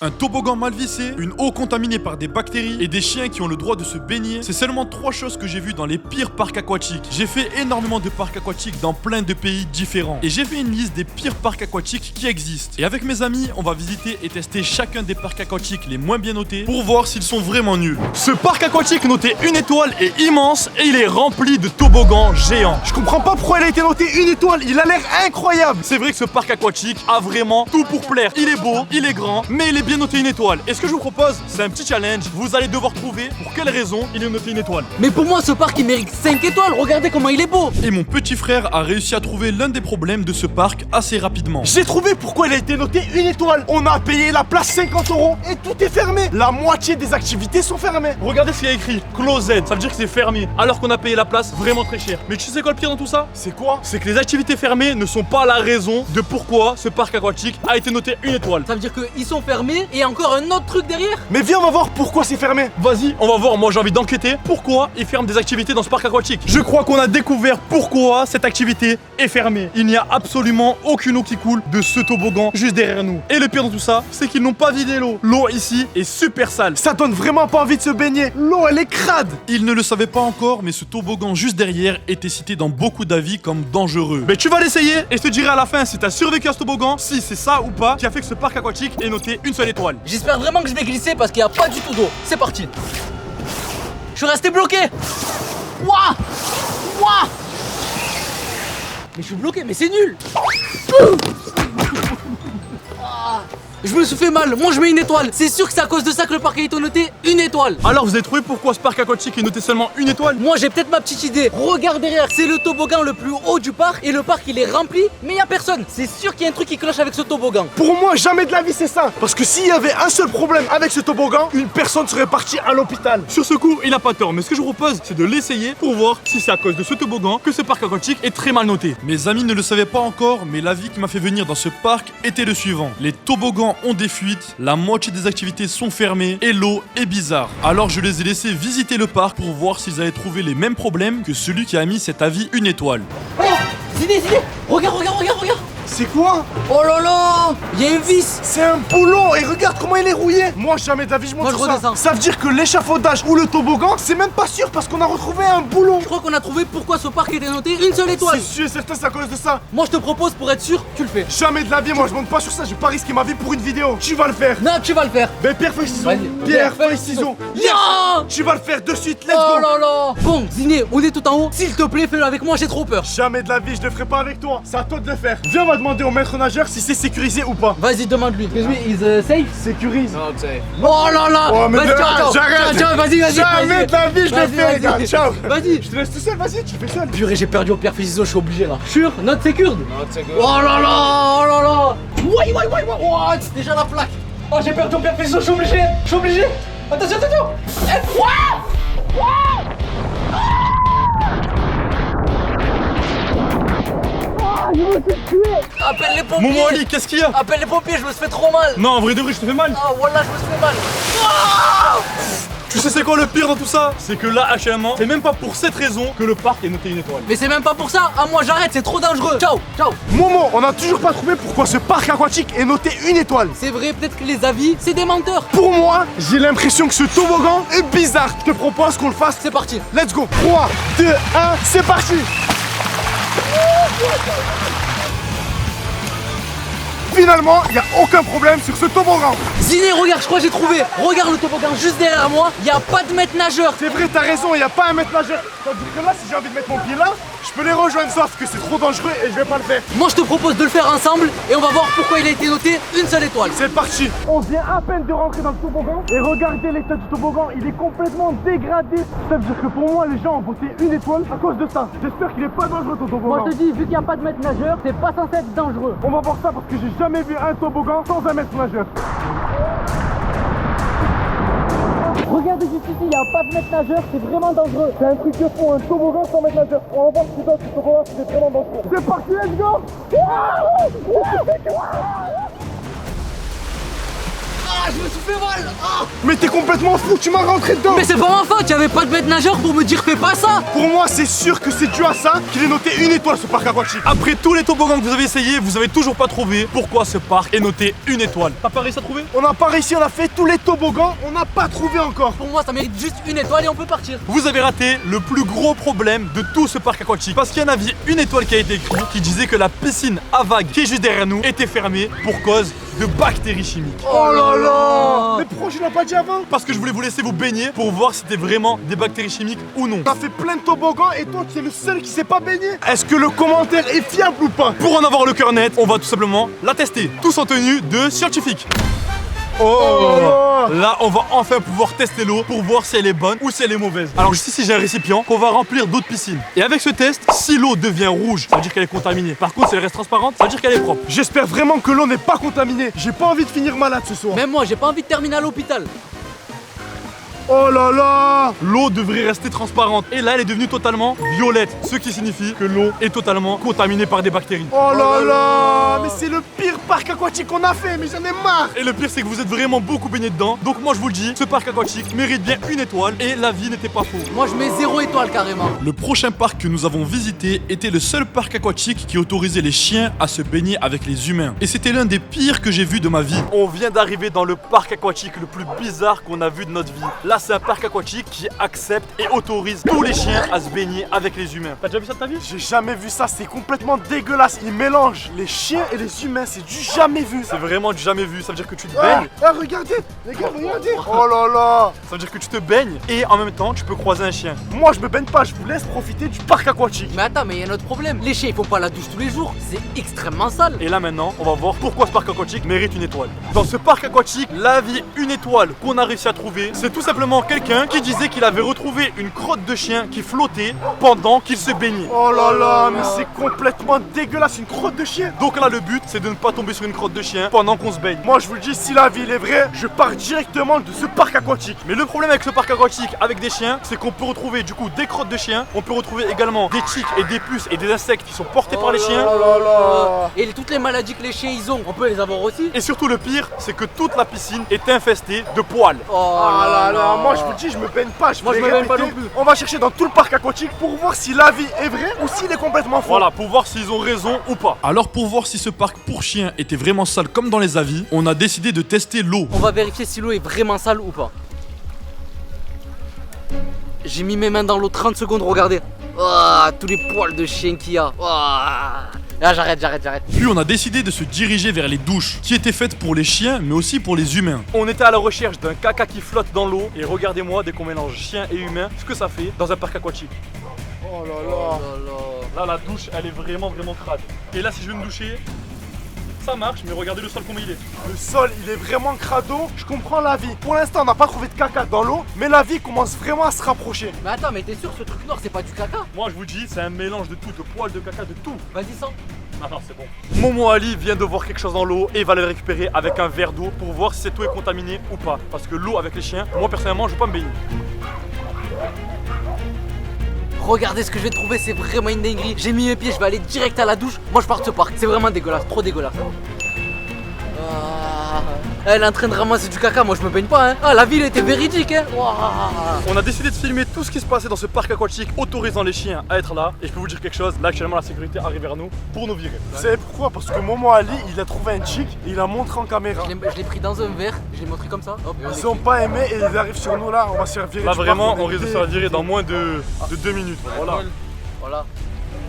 Un toboggan mal vissé, une eau contaminée par des bactéries et des chiens qui ont le droit de se baigner, c'est seulement 3 choses que j'ai vues dans les pires parcs aquatiques. J'ai fait énormément de parcs aquatiques dans plein de pays différents. Et j'ai fait une liste des pires parcs aquatiques qui existent. Et avec mes amis, on va visiter et tester chacun des parcs aquatiques les moins bien notés pour voir s'ils sont vraiment nuls. Ce parc aquatique noté 1 étoile est immense et il est rempli de toboggans géants. Je comprends pas pourquoi il a été noté 1 étoile, il a l'air incroyable. C'est vrai que ce parc aquatique a vraiment tout pour plaire. Il est beau, il est grand, mais il est bien noté 1 étoile. Et ce que je vous propose, c'est un petit challenge. Vous allez devoir trouver pour quelle raison il est noté 1 étoile. Mais pour moi, ce parc il mérite 5 étoiles. Regardez comment il est beau. Et mon petit frère a réussi à trouver l'un des problèmes de ce parc assez rapidement. J'ai trouvé pourquoi il a été noté 1 étoile. On a payé la place 50 € et tout est fermé. La moitié des activités sont fermées. Regardez ce qu'il y a écrit, closed, ça veut dire que c'est fermé, alors qu'on a payé la place vraiment très cher. Mais tu sais quoi le pire dans tout ça? C'est quoi? C'est que les activités fermées ne sont pas la raison de pourquoi ce parc aquatique a été noté 1 étoile. Ça veut dire qu'ils sont fermés et encore un autre truc derrière. Mais viens, on va voir pourquoi c'est fermé. Vas-y, on va voir, moi j'ai envie d'enquêter pourquoi ils ferment des activités dans ce parc aquatique. Je crois qu'on a découvert pourquoi cette activité est fermée. Il n'y a absolument aucune eau qui coule de ce toboggan juste derrière nous. Et le pire dans tout ça, c'est qu'ils n'ont pas vidé l'eau. L'eau ici est super sale. Ça donne vraiment pas envie de se baigner. L'eau, elle est crade. Ils ne le savaient pas encore, mais ce toboggan juste derrière était cité dans beaucoup d'avis comme dangereux. Mais tu vas l'essayer et je te dirai à la fin si t'as survécu à ce toboggan, si c'est ça ou pas qui a fait que ce parc aquatique est noté 1 seule étoile. J'espère vraiment que je vais glisser parce qu'il n'y a pas du tout d'eau. C'est parti. Je suis resté bloqué. Ouah. Ouah. Mais je suis bloqué, mais c'est nul. Je me suis fait mal, moi je mets 1 étoile. C'est sûr que c'est à cause de ça que le parc a été noté 1 étoile. Alors vous avez trouvé pourquoi ce parc aquatique est noté seulement 1 étoile? Moi j'ai peut-être ma petite idée. Regarde derrière, c'est le toboggan le plus haut du parc et le parc il est rempli, mais il y a personne. C'est sûr qu'il y a un truc qui cloche avec ce toboggan. Pour moi, jamais de la vie c'est ça. Parce que s'il y avait un seul problème avec ce toboggan, une personne serait partie à l'hôpital. Sur ce coup, il n'a pas tort, mais ce que je vous propose, c'est de l'essayer pour voir si c'est à cause de ce toboggan que ce parc aquatique est très mal noté. Mes amis ne le savaient pas encore, mais l'avis qui m'a fait venir dans ce parc était le suivant. Les toboggans ont des fuites, la moitié des activités sont fermées et l'eau est bizarre. Alors je les ai laissés visiter le parc pour voir s'ils allaient trouver les mêmes problèmes que celui qui a mis cet avis 1 étoile. Oh, Ziné, regarde. C'est quoi? Oh là là, il y a une vis. C'est un boulon et regarde comment il est rouillé. Moi, jamais de la vie je monte Moi, je sur ça. redescends. Ça veut dire que l'échafaudage ou le toboggan, c'est même pas sûr parce qu'on a retrouvé un boulon. Je crois qu'on a trouvé pourquoi ce parc était noté 1 seule étoile. C'est sûr et certain, c'est à cause de ça. Moi je te propose pour être sûr, tu le fais. Jamais de la vie, moi je monte pas sur ça, je vais pas risquer ma vie pour une vidéo. Tu vas le faire. Non, tu vas le faire. Mais pierre, feuille, ciseaux. Vas-y. Pierre, feuille, ciseaux. Yes. Non. Tu vas le faire de suite, let's Oh go. là là. Bon, Ziné, on est tout en haut. S'il te plaît, fais-le avec moi, j'ai trop peur. Jamais de la vie, je le ferai pas avec toi. C'est à toi de le faire. Viens, on va demander au maître nageur si c'est sécurisé ou pas. Vas-y, demande-lui. Excuse me, is safe? Sécurise. Oh là là. Oh, mais Vas-y, ciao, j'arrête. ciao, vas-y. Jamais de la vie, je le Vas-y, fais, les gars. vas-y. Ciao. Vas-y. Je te laisse tout seul, vas-y, tu fais seul. Purée, j'ai perdu au pierre feuille ciseaux, je suis obligé là. Sûr, not secured. Oh là là. Ouais. Oh, c'est déjà la plaque. Oh, j'ai perdu au pierre feuille ciseaux, je suis obligé. Attention. Eh, je me suis tué. Appelle les pompiers. Momo Ali, qu'est-ce qu'il y a? Appelle les pompiers, je me suis fait trop mal. Non, en vrai de vrai, je te fais mal. Ah, voilà, je me suis fait mal. Tu sais c'est quoi le pire dans tout ça? C'est que là, actuellement, c'est même pas pour cette raison que le parc est noté 1 étoile. Mais c'est même pas pour ça. Ah, moi j'arrête, c'est trop dangereux. Ciao. Momo, on a toujours pas trouvé pourquoi ce parc aquatique est noté 1 étoile. C'est vrai, peut-être que les avis, c'est des menteurs. Pour moi, j'ai l'impression que ce toboggan est bizarre. Je te propose qu'on le fasse. C'est parti. Let's go. 3, 2, 1, c'est parti. Finalement, il n'y a aucun problème sur ce toboggan. Ziné, regarde, je crois que j'ai trouvé. Regarde le toboggan juste derrière moi. Il n'y a pas de maître nageur. C'est vrai, t'as raison, il n'y a pas un maître nageur. C'est-à-dire que là, si j'ai envie de mettre mon pied là, je peux les rejoindre, sauf que c'est trop dangereux et je vais pas le faire. Moi, je te propose de le faire ensemble et on va voir pourquoi il a été noté 1 seule étoile. C'est parti. On vient à peine de rentrer dans le toboggan et regardez l'état du toboggan, il est complètement dégradé. Ça veut dire que pour moi, les gens ont voté 1 étoile à cause de ça. J'espère qu'il est pas dangereux ton toboggan. Moi, je te dis, vu qu'il n'y a pas de maître nageur, c'est pas censé être dangereux. On va voir ça parce que j'ai jamais vu un toboggan sans un maître nageur. Regardez juste ici, il n'y a pas de maître nageur, c'est vraiment dangereux. C'est un truc de fou, un toboggan sans maître nageur. On va voir si dans ce toboggan c'est vraiment dangereux. C'est parti, let's go. je me suis fait mal. Ah. Mais t'es complètement fou, tu m'as rentré dedans. Mais c'est pas ma faute, y'avait pas de maître nageur pour me dire fais pas ça. Pour moi, c'est sûr que c'est dû à ça qu'il est noté 1 étoile ce parc aquatique. Après tous les toboggans que vous avez essayés, vous avez toujours pas trouvé pourquoi ce parc est noté 1 étoile. T'as pas réussi à trouver? On n'a pas réussi, on a fait tous les toboggans, on n'a pas trouvé encore. Pour moi, ça mérite juste 1 étoile et on peut partir. Vous avez raté le plus gros problème de tout ce parc aquatique. Parce qu'il y en avait une étoile qui a été écrite qui disait que la piscine à vagues qui est juste derrière nous était fermée pour cause de bactéries chimiques. Oh là là. Mais pourquoi je l'ai pas dit avant? Parce que je voulais vous laisser vous baigner pour voir si c'était vraiment des bactéries chimiques ou non. On a fait plein de toboggans et toi tu es le seul qui s'est pas baigné. Est-ce que le commentaire est fiable ou pas? Pour en avoir le cœur net, on va tout simplement la tester. Tous en tenue de scientifique. Oh, là on va enfin pouvoir tester l'eau pour voir si elle est bonne ou si elle est mauvaise. Alors juste ici j'ai un récipient qu'on va remplir d'eau de piscine. Et avec ce test, si l'eau devient rouge, ça veut dire qu'elle est contaminée. Par contre si elle reste transparente, ça veut dire qu'elle est propre. J'espère vraiment que l'eau n'est pas contaminée. J'ai pas envie de finir malade ce soir. Même moi, j'ai pas envie de terminer à l'hôpital. Oh là là. L'eau devrait rester transparente. Et là elle est devenue totalement violette. Ce qui signifie que l'eau est totalement contaminée par des bactéries. Oh là là. Mais c'est le pire parc aquatique qu'on a fait, mais j'en ai marre. Et le pire c'est que vous êtes vraiment beaucoup baigné dedans. Donc moi je vous le dis, ce parc aquatique mérite bien 1 étoile. Et l'avis n'était pas faux. Moi, je mets 0 étoile carrément. Le prochain parc que nous avons visité était le seul parc aquatique qui autorisait les chiens à se baigner avec les humains. Et c'était l'un des pires que j'ai vu de ma vie. On vient d'arriver dans le parc aquatique le plus bizarre qu'on a vu de notre vie. Là c'est un parc aquatique qui accepte et autorise tous les chiens à se baigner avec les humains. T'as déjà vu ça de ta vie? J'ai jamais vu ça, c'est complètement dégueulasse. Ils mélangent les chiens et les humains, c'est du jamais vu. C'est vraiment du jamais vu. Ça veut dire que tu te Ah, baignes. ah, regardez, les gars, regardez. Oh là là. Ça veut dire que tu te baignes et en même temps tu peux croiser un chien. Moi je me baigne pas, je vous laisse profiter du parc aquatique. Mais attends, mais il y a un autre problème. Les chiens, ils font pas la douche tous les jours. C'est extrêmement sale. Et là maintenant, on va voir pourquoi ce parc aquatique mérite 1 étoile. Dans ce parc aquatique, l'avis 1 étoile qu'on a réussi à trouver, c'est tout simplement quelqu'un qui disait qu'il avait retrouvé une crotte de chien qui flottait pendant qu'il se baignait. Oh là là, mais c'est complètement dégueulasse, une crotte de chien. Donc là, le but, c'est de ne pas tomber sur une crotte de chien pendant qu'on se baigne. Moi je vous le dis, si la vie est vraie, je pars directement de ce parc aquatique. Mais le problème avec ce parc aquatique avec des chiens, c'est qu'on peut retrouver du coup des crottes de chiens, on peut retrouver également des tiques et des puces et des insectes qui sont portés par les chiens. Oh là là. Et toutes les maladies que les chiens ils ont, on peut les avoir aussi. Et surtout le pire, c'est que toute la piscine est infestée de poils. Oh Ah là là, moi je vous le dis, je me baigne pas, Moi, vais je me baigne répéter. pas non plus. On va chercher dans tout le parc aquatique pour voir si la vie est vraie ou s'il est complètement faux. Voilà, pour voir s'ils ont raison ou pas. Alors pour voir si ce parc pour chiens était vraiment sale comme dans les avis, on a décidé de tester l'eau. On va vérifier si l'eau est vraiment sale ou pas. J'ai mis mes mains dans l'eau 30 secondes, regardez. Oh, tous les poils de chien qu'il y a. Oh. Ah, j'arrête. Puis on a décidé de se diriger vers les douches, qui étaient faites pour les chiens mais aussi pour les humains. On était à la recherche d'un caca qui flotte dans l'eau et regardez-moi dès qu'on mélange chien et humain, ce que ça fait dans un parc aquatique. Oh là Oh là. là là. Là la douche elle est vraiment crade. Et là si je veux me doucher, ça marche mais regardez le sol comme il est. Le sol il est vraiment crado, je comprends la vie. Pour l'instant on n'a pas trouvé de caca dans l'eau, mais la vie commence vraiment à se rapprocher. Mais attends, mais t'es sûr ce truc noir c'est pas du caca? Moi je vous dis c'est un mélange de tout, de poils, de caca, de tout. Vas-y, sens. Non, c'est bon. Momo Ali vient de voir quelque chose dans l'eau et va le récupérer avec un verre d'eau pour voir si cette eau est contaminée ou pas. Parce que l'eau avec les chiens, moi personnellement, je vais pas me baigner. Regardez ce que je vais trouver, c'est vraiment une dinguerie. J'ai mis mes pieds, je vais aller direct à la douche. Moi je pars de ce parc, c'est vraiment dégueulasse, trop dégueulasse. Elle est en train de ramasser du caca, moi je me baigne pas hein. Ah, la ville était véridique hein. On a décidé de filmer tout ce qui se passait dans ce parc aquatique autorisant les chiens à être là. Et je peux vous dire quelque chose, là actuellement la sécurité arrive vers nous pour nous virer. Vous savez pourquoi? Parce que Momo Ali il a trouvé un chick et il a montré en caméra. Je l'ai pris dans un verre, je l'ai montré comme ça. Hop, et on Ils est ont cuit. pas aimé et ils arrivent sur nous là, on va se faire virer. Là du parc, vraiment est on risque de se faire virer dans moins de 2 minutes. Voilà. Voilà.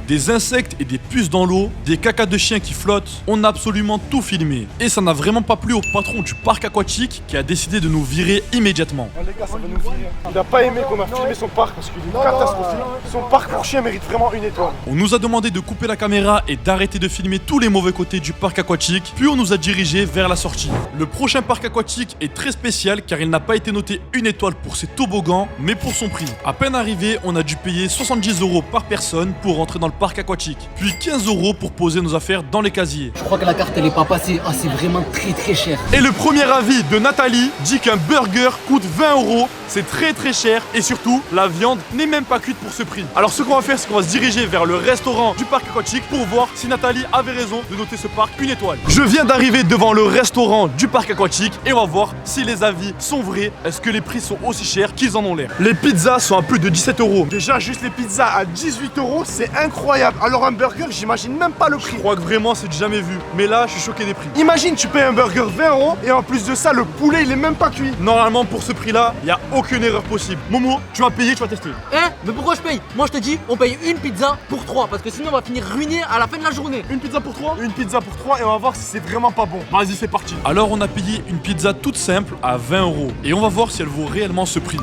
Des insectes et des puces dans l'eau, des cacas de chiens qui flottent, on a absolument tout filmé. Et ça n'a vraiment pas plu au patron du parc aquatique qui a décidé de nous virer immédiatement. Ah, les gars, ça va nous virer. Il a pas aimé qu'on a filmé son parc parce qu'il est catastrophique. Son parc pour chien mérite vraiment 1 étoile. On nous a demandé de couper la caméra et d'arrêter de filmer tous les mauvais côtés du parc aquatique, puis on nous a dirigé vers la sortie. Le prochain parc aquatique est très spécial car il n'a pas été noté 1 étoile pour ses toboggans, mais pour son prix. À peine arrivé, on a dû payer 70 € par personne pour rentrer dans le parc aquatique, puis 15 € pour poser nos affaires dans les casiers. Je crois que la carte elle est pas passée. Ah, c'est vraiment très cher. Et le premier avis de Nathalie dit qu'un burger coûte 20 € c'est très très cher et surtout la viande n'est même pas cuite pour ce prix. Alors ce qu'on va faire, c'est qu'on va se diriger vers le restaurant du parc aquatique pour voir si Nathalie avait raison de noter ce parc une étoile. Je viens d'arriver devant le restaurant du parc aquatique et on va voir si les avis sont vrais. Est-ce que les prix sont aussi chers qu'ils en ont l'air? Les pizzas sont à plus de 17 €. Déjà, juste les pizzas à 18 €, c'est incroyable. Alors un burger, j'imagine même pas le prix. Je crois que vraiment c'est du jamais vu. Mais là, je suis choqué des prix. Imagine, tu payes un burger 20 € et en plus de ça, le poulet, il est même pas cuit. Normalement, pour ce prix-là, il n'y a aucune erreur possible. Momo, tu vas payer, tu vas tester. Mais pourquoi je paye? Moi je te dis, on paye une pizza pour 3 parce que sinon on va finir ruiné à la fin de la journée. Une pizza pour 3? Une pizza pour 3 et on va voir si c'est vraiment pas bon. Vas-y, c'est parti. Alors, on a payé une pizza toute simple à 20 € et on va voir si elle vaut réellement ce prix.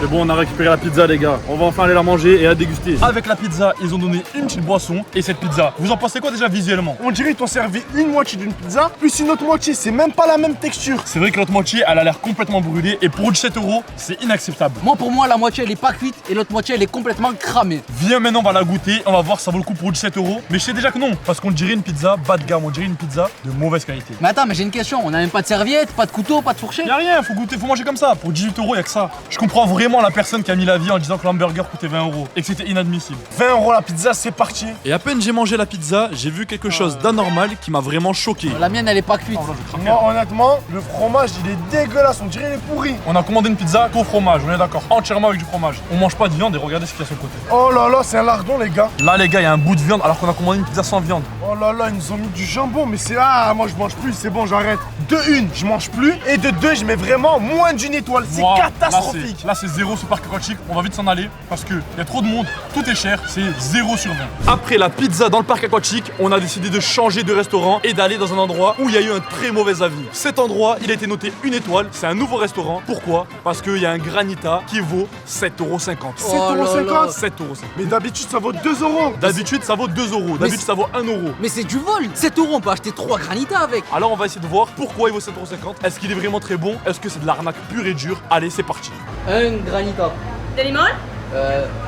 C'est bon, on a récupéré la pizza, les gars. On va enfin aller la manger et la déguster. Avec la pizza, ils ont donné une petite boisson et cette pizza. Vous en pensez quoi déjà visuellement? On dirait qu'ils t'ont servi une moitié d'une pizza, plus une autre moitié, c'est même pas la même texture. C'est vrai que l'autre moitié, elle a l'air complètement brûlée et pour 17 €, c'est inacceptable. Moi pour moi la moitié elle est pas cuite et l'autre moitié elle est complètement cramée. Viens maintenant, on va la goûter, on va voir si ça vaut le coup pour 17 €. Mais je sais déjà que non, parce qu'on dirait une pizza bas de gamme, on dirait une pizza de mauvaise qualité. Mais attends, mais j'ai une question, on a même pas de serviette, pas de couteau, pas de fourchette. Y'a rien, faut goûter, faut manger comme ça. Pour 18 €, y'a que ça. Je comprends vraiment la personne qui a mis la vie en disant que l'hamburger coûtait 20 € et que c'était inadmissible. 20 € la pizza, c'est parti. Et à peine j'ai mangé la pizza, j'ai vu quelque chose d'anormal qui m'a vraiment choqué. La mienne elle est pas cuite. Moi, honnêtement, le fromage, il est dégueulasse, on dirait il est pourri. On a commandé une pizza qu'au fromage, on est d'accord, entièrement avec du fromage. On mange pas de viande et regardez ce qu'il y a sur le côté. Oh là là, c'est un lardon, les gars. Là les gars, il y a un bout de viande alors qu'on a commandé une pizza sans viande. Oh là là, ils nous ont mis du jambon, mais c'est là, moi je mange plus, c'est bon, j'arrête. De une, je mange plus, et de deux, je mets vraiment moins d'une étoile. C'est Wow, catastrophique. Là c'est 0 ce parc aquatique, on va vite s'en aller parce qu'il y a trop de monde, tout est cher, c'est 0 sur 20. Après la pizza dans le parc aquatique, on a décidé de changer de restaurant et d'aller dans un endroit où il y a eu un très mauvais avis. Cet endroit, il a été noté une étoile, c'est un nouveau restaurant. Pourquoi? Parce qu'il y a un granita qui vaut 7,50 €. 7,50 €. 7,50 €. Mais d'habitude, ça vaut 2 €. D'habitude ça vaut 2 €, d'habitude ça vaut 1 €. Mais c'est du vol. 7 € on peut acheter 3 granitas avec. Alors on va essayer de voir pourquoi il vaut 7,50 €. Est-ce qu'il est vraiment très bon? Est-ce que c'est de l'arnaque pure et dure? Allez, c'est parti. Un granita. De limon?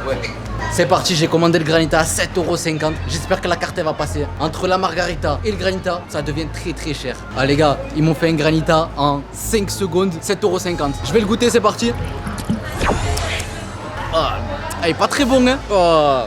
Ouais. C'est parti, j'ai commandé le granita à 7,50 €. J'espère que la carte elle va passer. Entre la margarita et le granita, ça devient très très cher. Ah les gars, ils m'ont fait un granita en 5 secondes, 7,50 €. Je vais le goûter, c'est parti. Ah, il est pas très bon hein. Oh.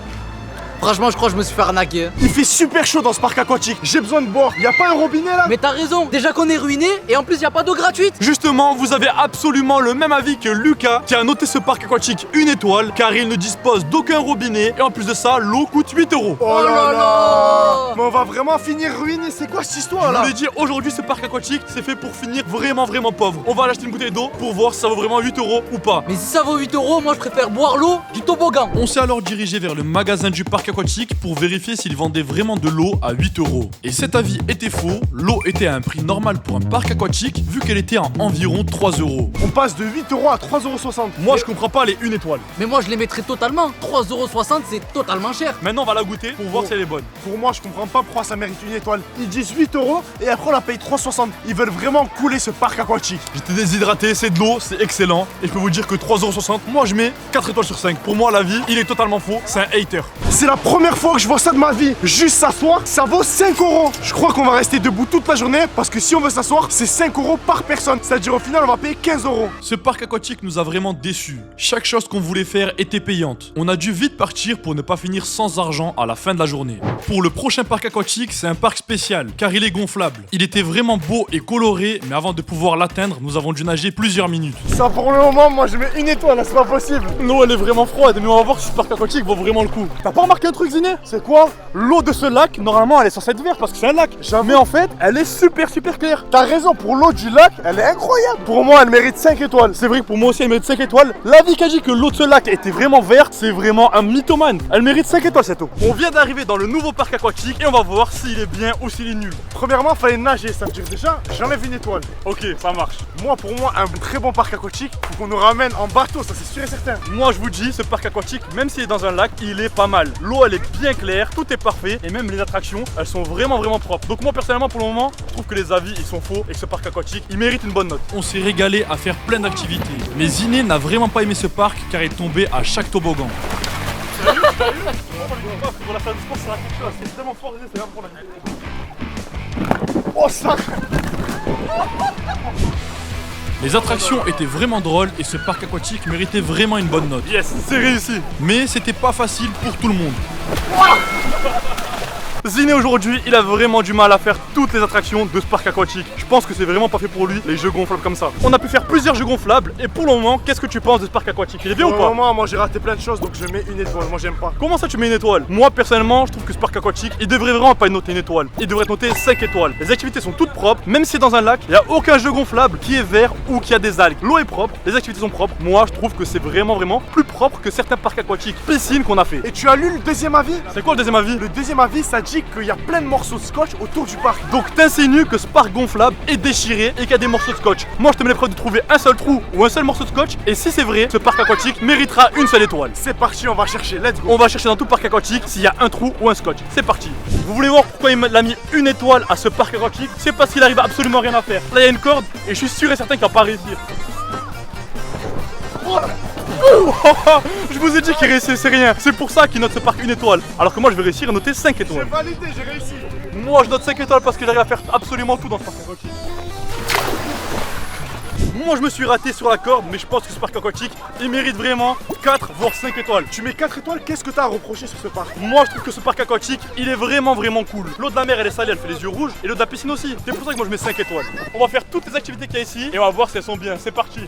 Franchement, je crois que je me suis fait arnaquer. Il fait super chaud dans ce parc aquatique. J'ai besoin de boire. Y a pas un robinet là? Mais t'as raison, déjà qu'on est ruiné et en plus y a pas d'eau gratuite. Justement, vous avez absolument le même avis que Lucas qui a noté ce parc aquatique une étoile car il ne dispose d'aucun robinet et en plus de ça, l'eau coûte 8 €. Oh là là. Mais on va vraiment finir ruiné. C'est quoi cette histoire Je là? vous l'ai dit, aujourd'hui ce parc aquatique c'est fait pour finir vraiment pauvre. On va aller acheter une bouteille d'eau pour voir si ça vaut vraiment 8 € ou pas. Mais si ça vaut 8 €, moi je préfère boire l'eau du toboggan. On s'est alors dirigé vers le magasin du parc aquatique pour vérifier s'ils vendaient vraiment de l'eau à 8 €. Et cet avis était faux, l'eau était à un prix normal pour un parc aquatique vu qu'elle était à environ 3 €. On passe de 8 € à 3,60 €. Moi je comprends pas les 1 étoile. Mais moi je les mettrais totalement. 3,60 € c'est totalement cher. Maintenant on va la goûter pour voir si elle est bonne. Pour moi, je comprends pas pourquoi ça mérite une étoile. Ils disent 8 € et après on la paye 3,60 €. Ils veulent vraiment couler ce parc aquatique. J'étais déshydraté, c'est de l'eau, c'est excellent. Et je peux vous dire que 3,60 €, moi je mets 4 étoiles sur 5. Pour moi l'avis, il est totalement faux, c'est un hater. C'est la première fois que je vois ça de ma vie. Juste s'asseoir, ça vaut 5 €. Je crois qu'on va rester debout toute la journée parce que si on veut s'asseoir, c'est 5 € par personne. C'est-à-dire au final, on va payer 15 €. Ce parc aquatique nous a vraiment déçus. Chaque chose qu'on voulait faire était payante. On a dû vite partir pour ne pas finir sans argent à la fin de la journée. Pour le prochain parc aquatique, c'est un parc spécial car il est gonflable. Il était vraiment beau et coloré, mais avant de pouvoir l'atteindre, nous avons dû nager plusieurs minutes. Ça pour le moment, moi je mets une étoile, là, c'est pas possible. L'eau elle est vraiment froide, mais on va voir si ce parc aquatique vaut vraiment le coup. T'as pas remarqué un truc, Ziné? C'est quoi? L'eau de ce lac, normalement elle est censée être verte parce que c'est un lac. Mais en fait, elle est super claire. T'as raison, pour l'eau du lac, elle est incroyable. Pour moi, elle mérite 5 étoiles. C'est vrai que pour moi aussi elle mérite 5 étoiles. L'avis qui a dit que l'eau de ce lac était vraiment verte, c'est vraiment un mythomane. Elle mérite 5 étoiles cette eau. On vient d'arriver dans le nouveau parc aquatique et on va voir s'il est bien ou s'il est nul. Premièrement, fallait nager, ça veut dire déjà, j'enlève une étoile. Ok, ça marche. Moi, pour moi, un très bon parc aquatique, faut qu'on nous ramène en bateau, ça c'est sûr et certain. Moi je vous dis, ce parc aquatique, même s'il est dans un lac, il est pas mal. L'eau elle est bien claire, tout est parfait et même les attractions, elles sont vraiment propres. Donc moi personnellement pour le moment, je trouve que les avis ils sont faux et que ce parc aquatique, il mérite une bonne note. On s'est régalé à faire plein d'activités. Mais Ziné n'a vraiment pas aimé ce parc car il tombait à chaque toboggan. Sérieux? Pour la salle de sport, c'est quelque chose, c'est tellement fort, c'est vraiment pour la... Oh ça! Les attractions étaient vraiment drôles et ce parc aquatique méritait vraiment une bonne note. Yes, c'est réussi. Mais c'était pas facile pour tout le monde. Ziné aujourd'hui, il a vraiment du mal à faire toutes les attractions de ce parc aquatique. Je pense que c'est vraiment pas fait pour lui, les jeux gonflables comme ça. On a pu faire plusieurs jeux gonflables et pour le moment, qu'est-ce que tu penses de ce parc aquatique? Il est bien ou pas? Moi j'ai raté plein de choses donc je mets une étoile. Moi j'aime pas. Comment ça tu mets une étoile? Moi personnellement, je trouve que ce parc aquatique, il devrait vraiment pas être noté une étoile. Il devrait être noté 5 étoiles. Les activités sont toutes propres, même si c'est dans un lac, il n'y a aucun jeu gonflable qui est vert ou qui a des algues. L'eau est propre, les activités sont propres. Moi je trouve que c'est vraiment plus propre que certains parcs aquatiques, piscines qu'on a fait. Et tu as lu le deuxième avis? C'est quoi le deuxième avis? Le deuxième avis, ça dit qu'il y a plein de morceaux de scotch autour du parc. Donc t'insinues que ce parc gonflable est déchiré et qu'il y a des morceaux de scotch. Moi je te mets l'épreuve de trouver un seul trou ou un seul morceau de scotch et si c'est vrai, ce parc aquatique méritera une seule étoile. C'est parti, on va chercher, let's go. On va chercher dans tout parc aquatique s'il y a un trou ou un scotch. C'est parti. Vous voulez voir pourquoi il a mis une étoile à ce parc aquatique? C'est parce qu'il arrive à absolument rien à faire. Là il y a une corde et je suis sûr et certain qu'il va pas réussir. Je vous ai dit qu'il réussissait rien. C'est pour ça qu'il note ce parc une étoile. Alors que moi je vais réussir à noter 5 étoiles. J'ai validé, j'ai réussi. Moi je note 5 étoiles parce qu'il arrive à faire absolument tout dans ce parc aquatique. Moi je me suis raté sur la corde, mais je pense que ce parc aquatique il mérite vraiment 4 voire 5 étoiles. Tu mets 4 étoiles, qu'est-ce que t'as à reprocher sur ce parc? Moi je trouve que ce parc aquatique il est vraiment cool. L'eau de la mer elle est salée, elle fait les yeux rouges, et l'eau de la piscine aussi. C'est pour ça que moi je mets 5 étoiles. On va faire toutes les activités qu'il y a ici et on va voir si elles sont bien. C'est parti.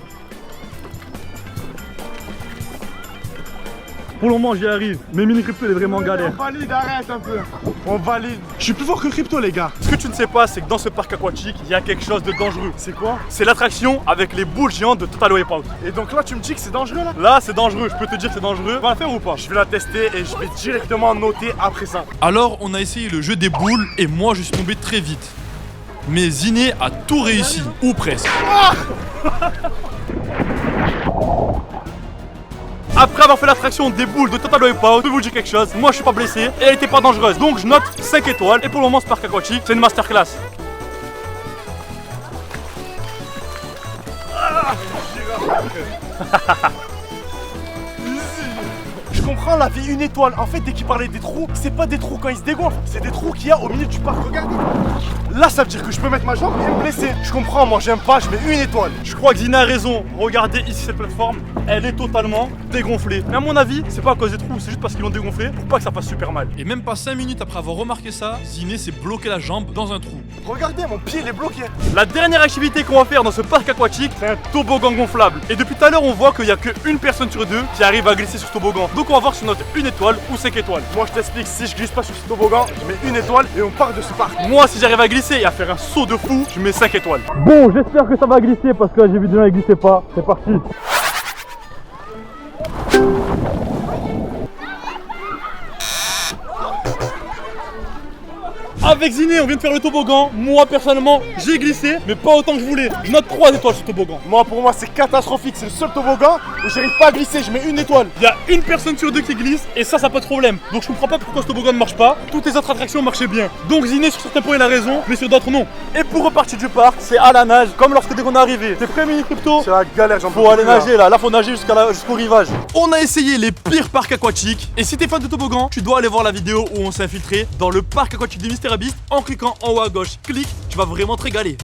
Pour le moment j'y arrive, mais mini crypto il est vraiment galère. On valide, arrête un peu. On valide. Je suis plus fort que crypto les gars. Ce que tu ne sais pas c'est que dans ce parc aquatique il y a quelque chose de dangereux. C'est quoi? C'est l'attraction avec les boules géantes de Total Wipeout. Et donc là tu me dis que c'est dangereux là? Là c'est dangereux, je peux te dire que c'est dangereux. Tu vas la faire ou pas? Je vais la tester et je vais directement noter après ça. Alors on a essayé le jeu des boules et moi je suis tombé très vite. Mais Ziné a tout réussi, ou presque. Après avoir fait l'attraction des boules de Total Wipeout, je peux vous dire quelque chose, moi je suis pas blessé et elle était pas dangereuse. Donc je note 5 étoiles et pour le moment ce parc aquatique c'est une masterclass. Je comprends la vie une étoile. En fait, dès qu'il parlait des trous, c'est pas des trous quand ils se dégonflent, c'est des trous qu'il y a au milieu du parc. Regardez. Là, ça veut dire que je peux mettre ma jambe et me blesser. Je comprends, moi j'aime pas, je mets une étoile. Je crois que Zina a raison. Regardez ici cette plateforme, elle est totalement dégonflée. Mais à mon avis, c'est pas à cause des trous, c'est juste parce qu'ils l'ont dégonflée pour pas que ça fasse super mal. Et même pas 5 minutes après avoir remarqué ça, Ziné s'est bloqué la jambe dans un trou. Regardez, mon pied il est bloqué. La dernière activité qu'on va faire dans ce parc aquatique, c'est un toboggan gonflable. Et depuis tout à l'heure, on voit qu'il y a qu'une personne sur deux qui arrive à glisser sur ce toboggan. Donc on va voir si on note une étoile ou 5 étoiles. Moi je t'explique, si je glisse pas sur ce toboggan, je mets une étoile et on part de ce parc. Moi, si j'arrive à glisser et à faire un saut de fou, je mets 5 étoiles. Bon, j'espère que ça va glisser parce que j'ai vu des gens qui glissaient pas. C'est parti. Avec Ziné, on vient de faire le toboggan. Moi, personnellement, j'ai glissé, mais pas autant que je voulais. Je note 3 étoiles sur le toboggan. Moi pour moi c'est catastrophique, c'est le seul toboggan où j'arrive pas à glisser, je mets une étoile. Il y a une personne sur deux qui glisse, et ça pas de problème. Donc je comprends pas pourquoi ce toboggan ne marche pas. Toutes les autres attractions marchaient bien. Donc Ziné, sur certains points, il a raison, mais sur d'autres, non. Et pour repartir du parc, c'est à la nage, comme lorsque dès qu'on est arrivé. T'es prêt, mini crypto? C'est la galère, j'en peux Faut aller plus, là. nager là, faut nager jusqu'au rivage. On a essayé les pires parcs aquatiques. Et si t'es fan de toboggan, tu dois aller voir la vidéo où on s'est infiltré dans le parc aquatique des Mystère Beast en cliquant en haut à gauche. Clique, tu vas vraiment te régaler.